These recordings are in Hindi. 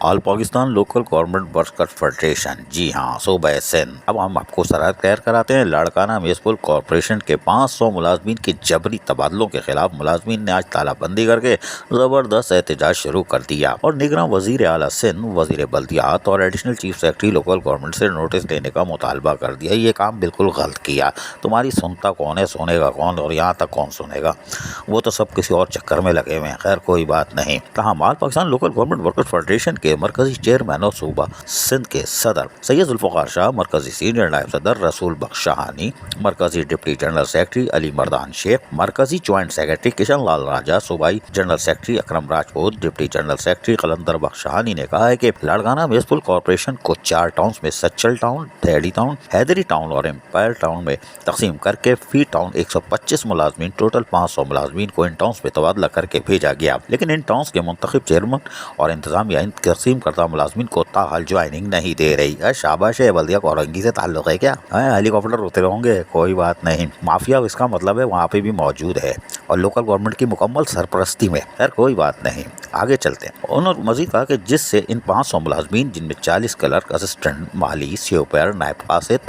All Pakistan local government workers federation, जी हाँ, सूबा सिंध। अब हम आपको शरारत तैयार कराते हैं। लाड़काना म्युनिसिपल कॉरपोरेशन के 500 मुलाजमीन के जबरी तबादलों के खिलाफ मुलाजमीन ने आज तालाबंदी करके जबरदस्त एहतजाज शुरू कर दिया और निगरान वजीर आला सिंध, वजीर बल्दियात और additional chief secretary local government से नोटिस देने का मुतालबा कर दिया। ये काम बिल्कुल गलत किया। तुम्हारी सुनता कौन है, सुनेगा कौन, और यहाँ तक कौन सुनेगा? वो तो सब किसी और चक्कर में लगे हुए हैं। खैर कोई बात नहीं। All Pakistan local government workers federation के मरकजी चेयरमैन और सूबा सिंध के सदर सैयद जुल्फकार शाह, मरकजी सीनियर नायब सदर रसूल बख्श शाहानी, मरकजी deputy general secretary Ali Mardan Shaikh, मरकजी ज्वाइंट सेक्रेटरी किशन लाल राजा, सूबाई general secretary Akram Rajput, deputy general secretary Qalandar Bakhsh Shahani ने कहा है कि लाड़काना म्युनिसिपल कॉरपोरेशन को 4 टाउन्स में Sachal town, Thedi town, Haidri town और एम्पायर टाउन में तकसीम करके फी टाउन 125 मुलाजमीन, टोटल 500 मुलाजमीन को इन टाउन्स में तबादला करके भेजा गया। लेकिन इन टाउन्स के मुंतखब चेयरमैन और इंतजामिया इन तकसीम करता मुलाजमीन को ताहाल ज्वाइनिंग नहीं दे रही। शाबाश है, बल्दिया औरंगी से ताल्लुक है क्या? हेलीकॉप्टर उतरे होंगे, कोई बात नहीं। माफिया इसका मतलब है वहाँ पे भी मौजूद है और लोकल गवर्नमेंट की मुकम्मल सरपरस्ती में। खैर कोई बात नहीं, आगे चलते हैं। उन्होंने मजीद कहा कि जिससे इन 500 मुलाजमीन, जिनमें 40 क्लर्क, असिस्टेंट, माली, स्वीपर, नायब कासिद,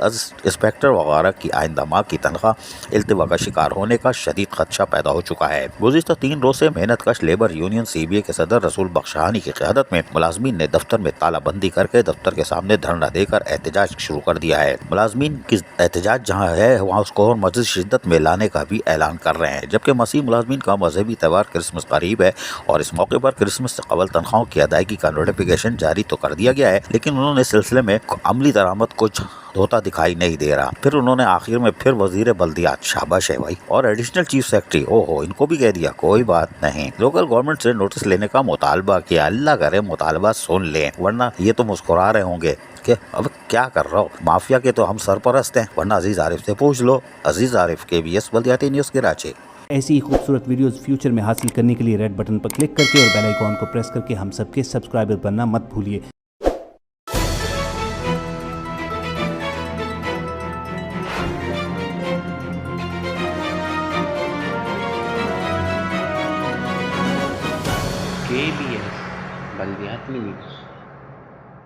इंस्पेक्टर वगैरह की आइंदा माह की तनख्वाह इल्तिवा का शिकार होने का शदीद खदशा पैदा हो चुका है। गुज़िश्ता 3 रोज से मेहनत कश लेबर यूनियन CBA के सदर रसूल बख्श शाहानी की क़यादत में मुलाजमीन ने दफ्तर में तालाबंदी करके दफ्तर के सामने धरना देकर एहतजाज शुरू कर दिया है। मुलाजमीन की एहतजाज जहाँ है वहाँ उसको और मज़ीद शिद्दत में लाने का भी ऐलान कर रहे हैं। जबकि मसीह मुलाजमीन का मजहबी त्यौहार क्रिसमस करीब है और इस मौके पर क्रिसमस से कबल तनख्वाहों की अदायगी का नोटिफिकेशन जारी तो कर दिया गया है, लेकिन उन्होंने इस सिलसिले में अमली दरामद कुछ होता दिखाई नहीं दे रहा। फिर उन्होंने आखिर में फिर वजीर बल्दियात, शाबाश है भाई, और एडिशनल चीफ सेक्रेटरी, ओहो, इनको भी कह दिया। कोई बात नहीं, लोकल गवर्नमेंट से नोटिस लेने का मुतालबा किया। अल्लाह करे मुतालबा सुन ले, वरना ये तो मुस्कुरा रहे होंगे कि अब क्या कर रहा हो, माफिया के तो हम सरपरस्त हैं। वरना अजीज आरिफ से पूछ लो। अजीज आरिफ, KBS बल्दियाती न्यूज़ कराची। ऐसी ही खूबसूरत वीडियोस फ्यूचर में हासिल करने के लिए रेड बटन पर क्लिक करके और बेल आइकॉन को प्रेस करके हम सबके सब्सक्राइबर बनना मत भूलिए। KBS बल्दियाती न्यूज़।